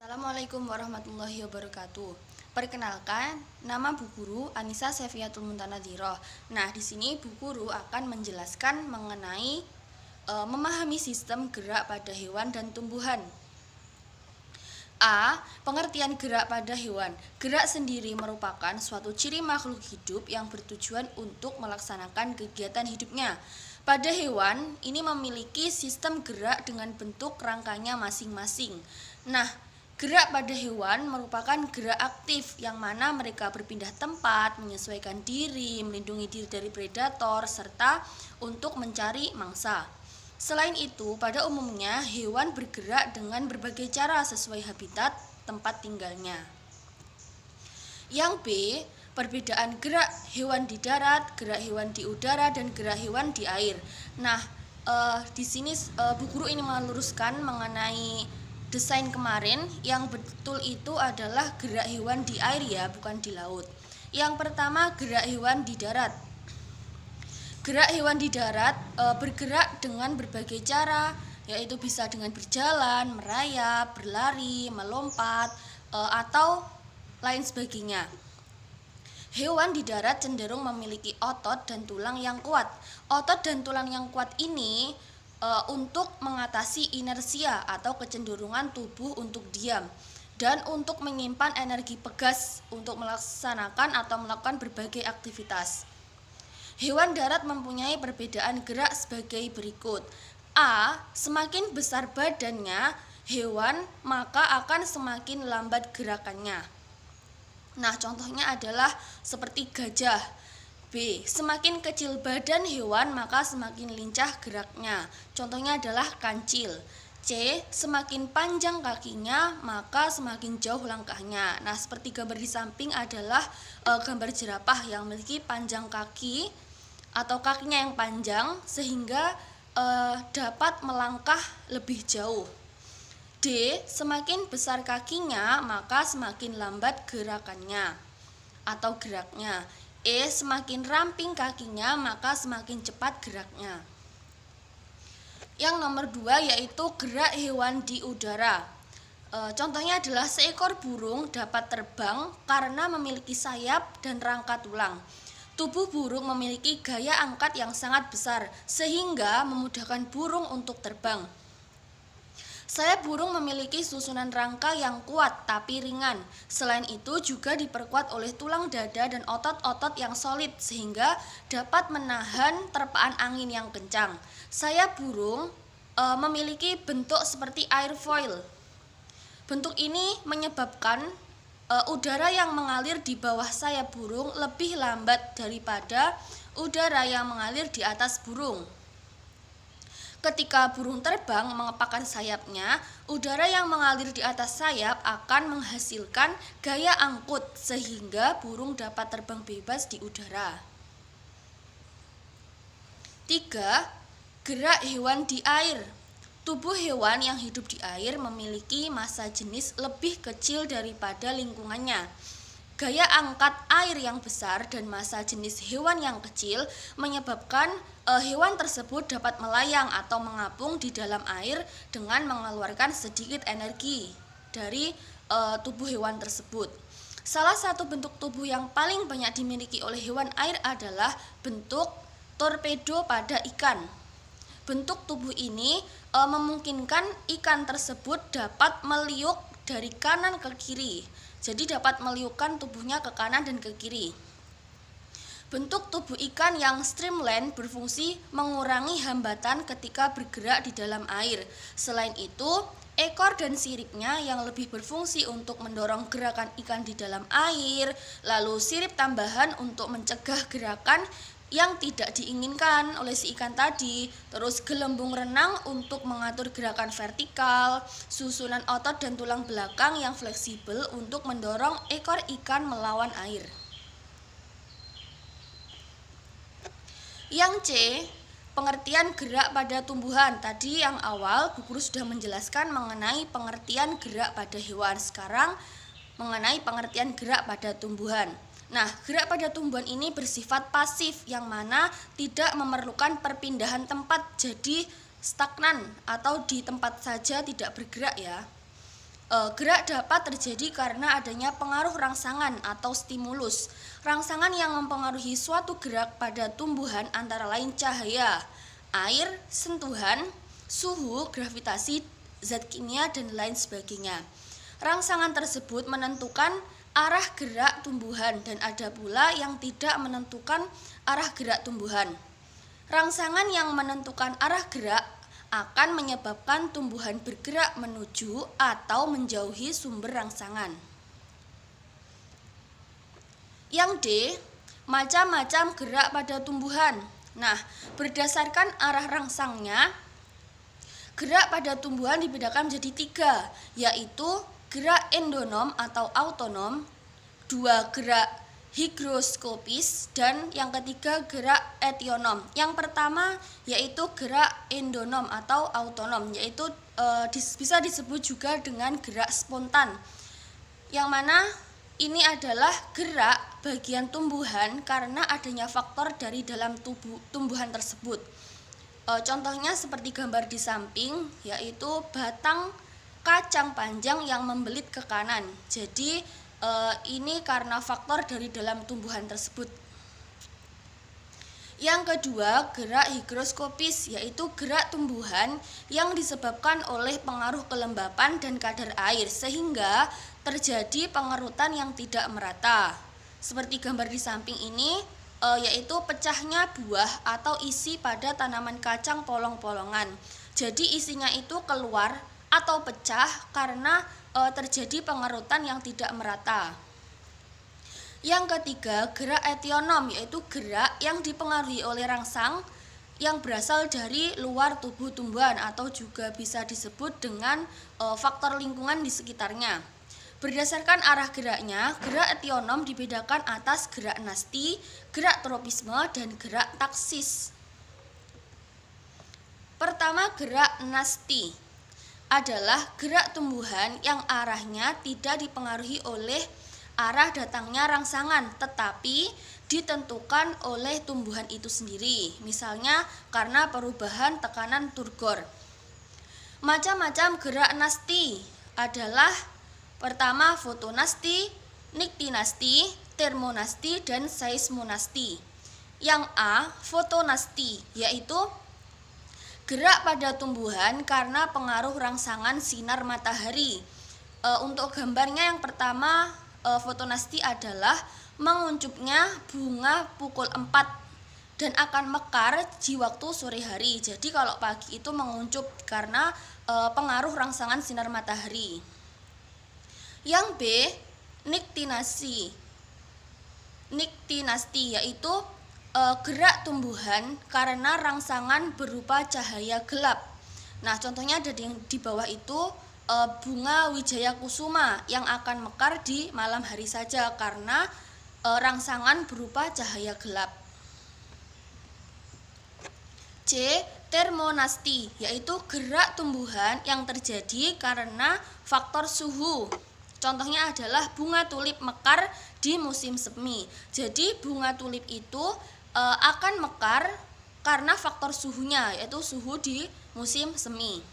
Assalamualaikum warahmatullahi wabarakatuh. Perkenalkan, nama Bu Guru Anissa Sefiatul Muntanadhiroh. Nah, di sini Bu Guru akan menjelaskan mengenai memahami sistem gerak pada hewan dan tumbuhan. A. Pengertian gerak pada hewan. Gerak sendiri merupakan suatu ciri makhluk hidup yang bertujuan untuk melaksanakan kegiatan hidupnya. Pada hewan, ini memiliki sistem gerak dengan bentuk rangkanya masing-masing. Nah, gerak pada hewan merupakan gerak aktif yang mana mereka berpindah tempat, menyesuaikan diri, melindungi diri dari predator, serta untuk mencari mangsa. Selain itu, pada umumnya hewan bergerak dengan berbagai cara sesuai habitat tempat tinggalnya. Yang B, perbedaan gerak hewan di darat, gerak hewan di udara, dan gerak hewan di air. Nah, di sini Bu Guru ini meluruskan mengenai desain kemarin. Yang betul itu adalah gerak hewan di air ya, bukan di laut. Yang pertama, gerak hewan di darat. Gerak hewan di darat bergerak dengan berbagai cara, yaitu bisa dengan berjalan, merayap, berlari, melompat, atau lain sebagainya. Hewan di darat cenderung memiliki otot dan tulang yang kuat. Otot dan tulang yang kuat ini untuk mengatasi inersia atau kecenderungan tubuh untuk diam dan untuk menyimpan energi pegas untuk melaksanakan atau melakukan berbagai aktivitas. Hewan darat mempunyai perbedaan gerak sebagai berikut. A. Semakin besar badannya hewan, maka akan semakin lambat gerakannya. Nah, contohnya adalah seperti gajah. B. Semakin kecil badan hewan, maka semakin lincah geraknya. Contohnya adalah kancil. C. Semakin panjang kakinya, maka semakin jauh langkahnya. Nah, seperti gambar di samping adalah gambar jerapah yang memiliki panjang kaki atau kakinya yang panjang sehingga dapat melangkah lebih jauh. D. Semakin besar kakinya, maka semakin lambat gerakannya atau geraknya. E. Semakin ramping kakinya, maka semakin cepat geraknya. Yang nomor 2 yaitu gerak hewan di udara. Contohnya adalah seekor burung dapat terbang karena memiliki sayap dan rangka tulang. Tubuh burung memiliki gaya angkat yang sangat besar sehingga memudahkan burung untuk terbang. Sayap burung memiliki susunan rangka yang kuat tapi ringan. Selain itu juga diperkuat oleh tulang dada dan otot-otot yang solid sehingga dapat menahan terpaan angin yang kencang. Sayap burung memiliki bentuk seperti airfoil. Bentuk ini menyebabkan udara yang mengalir di bawah sayap burung lebih lambat daripada udara yang mengalir di atas burung. Ketika burung terbang mengepakkan sayapnya, udara yang mengalir di atas sayap akan menghasilkan gaya angkut sehingga burung dapat terbang bebas di udara. 3. Gerak hewan di air. Tubuh hewan yang hidup di air memiliki massa jenis lebih kecil daripada lingkungannya. Gaya angkat air yang besar dan massa jenis hewan yang kecil menyebabkan hewan tersebut dapat melayang atau mengapung di dalam air dengan mengeluarkan sedikit energi dari tubuh hewan tersebut. Salah satu bentuk tubuh yang paling banyak dimiliki oleh hewan air adalah bentuk torpedo pada ikan. Bentuk tubuh ini memungkinkan ikan tersebut dapat meliuk dari kanan ke kiri. Jadi dapat meliukkan tubuhnya ke kanan dan ke kiri. Bentuk tubuh ikan yang streamline berfungsi mengurangi hambatan ketika bergerak di dalam air. Selain itu, ekor dan siripnya yang lebih berfungsi untuk mendorong gerakan ikan di dalam air, lalu sirip tambahan untuk mencegah gerakan yang tidak diinginkan oleh si ikan tadi, terus gelembung renang untuk mengatur gerakan vertikal, susunan otot dan tulang belakang yang fleksibel untuk mendorong ekor ikan melawan air. Yang C, pengertian gerak pada tumbuhan. Tadi yang awal Bu Guru sudah menjelaskan mengenai pengertian gerak pada hewan. Sekarang mengenai pengertian gerak pada tumbuhan. Nah, gerak pada tumbuhan ini bersifat pasif yang mana tidak memerlukan perpindahan tempat, jadi stagnan atau di tempat saja tidak bergerak ya. Gerak dapat terjadi karena adanya pengaruh rangsangan atau stimulus. Rangsangan yang mempengaruhi suatu gerak pada tumbuhan antara lain cahaya, air, sentuhan, suhu, gravitasi, zat kimia, dan lain sebagainya. Rangsangan tersebut menentukan arah gerak tumbuhan dan ada pula yang tidak menentukan arah gerak tumbuhan. Rangsangan yang menentukan arah gerak akan menyebabkan tumbuhan bergerak menuju atau menjauhi sumber rangsangan. Yang D, macam-macam gerak pada tumbuhan. Nah, berdasarkan arah rangsangnya, gerak pada tumbuhan dibedakan menjadi 3, yaitu gerak endonom atau autonom, 2 gerak higroskopis, dan yang ketiga gerak etionom. Yang pertama yaitu gerak endonom atau autonom, yaitu bisa disebut juga dengan gerak spontan, yang mana ini adalah gerak bagian tumbuhan karena adanya faktor dari dalam tumbuhan tersebut. Contohnya seperti gambar di samping, yaitu batang kacang panjang yang membelit ke kanan. Jadi ini karena faktor dari dalam tumbuhan tersebut. Yang kedua, gerak higroskopis, yaitu gerak tumbuhan yang disebabkan oleh pengaruh kelembapan dan kadar air sehingga terjadi pengerutan yang tidak merata. Seperti gambar di samping ini, yaitu pecahnya buah atau isi pada tanaman kacang polong-polongan. Jadi isinya itu keluar atau pecah karena terjadi pengerutan yang tidak merata. Yang ketiga, gerak etionom, yaitu gerak yang dipengaruhi oleh rangsang yang berasal dari luar tubuh tumbuhan atau juga bisa disebut dengan faktor lingkungan di sekitarnya. Berdasarkan arah geraknya, gerak etionom dibedakan atas gerak nasti, gerak tropisme, dan gerak taksis. Pertama, gerak nasti adalah gerak tumbuhan yang arahnya tidak dipengaruhi oleh arah datangnya rangsangan, tetapi ditentukan oleh tumbuhan itu sendiri, misalnya karena perubahan tekanan turgor. Macam-macam gerak nasti adalah pertama fotonasti, niktinasti, termonasti, dan seismonasti. Yang A, fotonasti, yaitu gerak pada tumbuhan karena pengaruh rangsangan sinar matahari. Untuk gambarnya yang pertama, fotonasti adalah menguncupnya bunga pukul 4 dan akan mekar di waktu sore hari. Jadi kalau pagi itu menguncup karena pengaruh rangsangan sinar matahari. Yang B, niktinasti. Niktinasti yaitu gerak tumbuhan karena rangsangan berupa cahaya gelap. Nah, contohnya ada di bawah itu bunga wijaya kusuma yang akan mekar di malam hari saja karena rangsangan berupa cahaya gelap. C, termonasti, yaitu gerak tumbuhan yang terjadi karena faktor suhu. Contohnya adalah bunga tulip mekar di musim semi. Jadi bunga tulip itu akan mekar karena faktor suhunya, yaitu suhu di musim semi.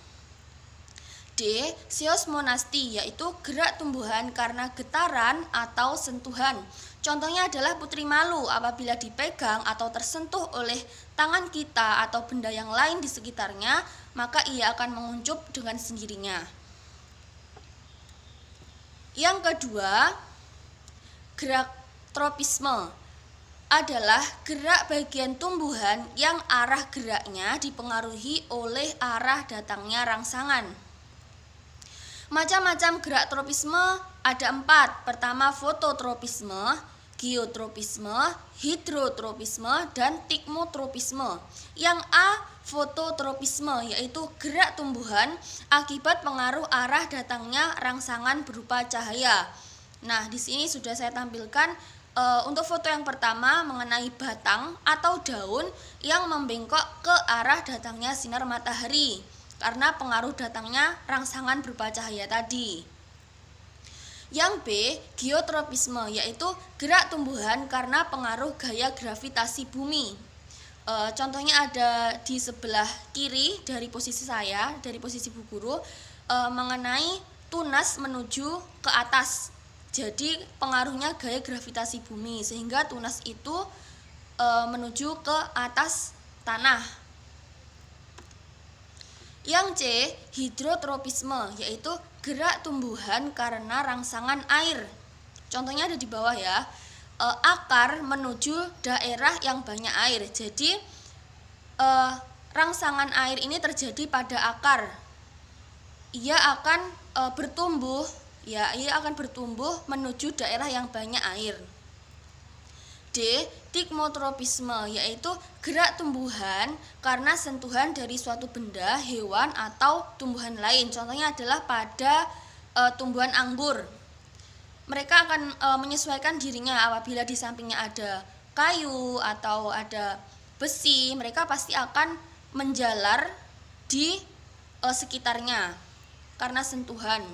D, seismonasti, yaitu gerak tumbuhan karena getaran atau sentuhan. Contohnya adalah putri malu, apabila dipegang atau tersentuh oleh tangan kita atau benda yang lain di sekitarnya, maka ia akan menguncup dengan sendirinya. Yang kedua, gerak tropisme adalah gerak bagian tumbuhan yang arah geraknya dipengaruhi oleh arah datangnya rangsangan. Macam-macam gerak tropisme ada 4. Pertama, fototropisme, geotropisme, hidrotropisme, dan tikmotropisme. Yang A, fototropisme, yaitu gerak tumbuhan akibat pengaruh arah datangnya rangsangan berupa cahaya. Nah, di sini sudah saya tampilkan untuk foto yang pertama mengenai batang atau daun yang membengkok ke arah datangnya sinar matahari karena pengaruh datangnya rangsangan berupa cahaya tadi. Yang B, geotropisme, yaitu gerak tumbuhan karena pengaruh gaya gravitasi bumi. Contohnya ada di sebelah kiri dari posisi saya, dari posisi Bu Guru, mengenai tunas menuju ke atas. Jadi pengaruhnya gaya gravitasi bumi sehingga tunas itu menuju ke atas tanah. Yang C, hidrotropisme, yaitu gerak tumbuhan karena rangsangan air. Contohnya ada di bawah ya. Akar menuju daerah yang banyak air. Jadi rangsangan air ini terjadi pada akar. Ia akan bertumbuh, ya, ia akan bertumbuh menuju daerah yang banyak air. D, tikmotropisme, yaitu gerak tumbuhan karena sentuhan dari suatu benda, hewan, atau tumbuhan lain. Contohnya adalah pada tumbuhan anggur. Mereka akan menyesuaikan dirinya apabila di sampingnya ada kayu atau ada besi, mereka pasti akan menjalar di sekitarnya karena sentuhan.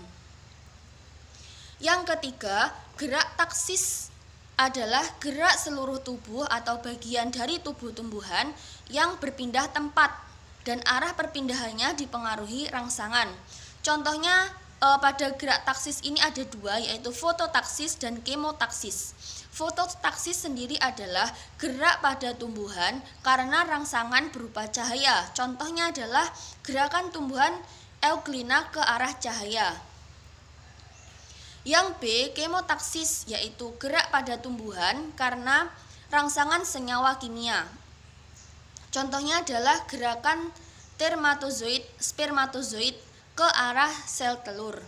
Yang ketiga, gerak taksis adalah gerak seluruh tubuh atau bagian dari tubuh tumbuhan yang berpindah tempat dan arah perpindahannya dipengaruhi rangsangan. Contohnya pada gerak taksis ini ada dua, yaitu fototaksis dan kemotaksis. Fototaksis sendiri adalah gerak pada tumbuhan karena rangsangan berupa cahaya. Contohnya adalah gerakan tumbuhan euglena ke arah cahaya. Yang B, kemotaksis, yaitu gerak pada tumbuhan karena rangsangan senyawa kimia. Contohnya adalah gerakan spermatozoid ke arah sel telur.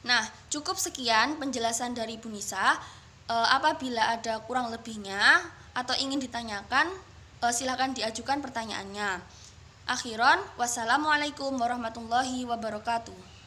Nah, cukup sekian penjelasan dari Bu Nisa. Apabila ada kurang lebihnya atau ingin ditanyakan, silakan diajukan pertanyaannya. Akhiran, wassalamualaikum warahmatullahi wabarakatuh.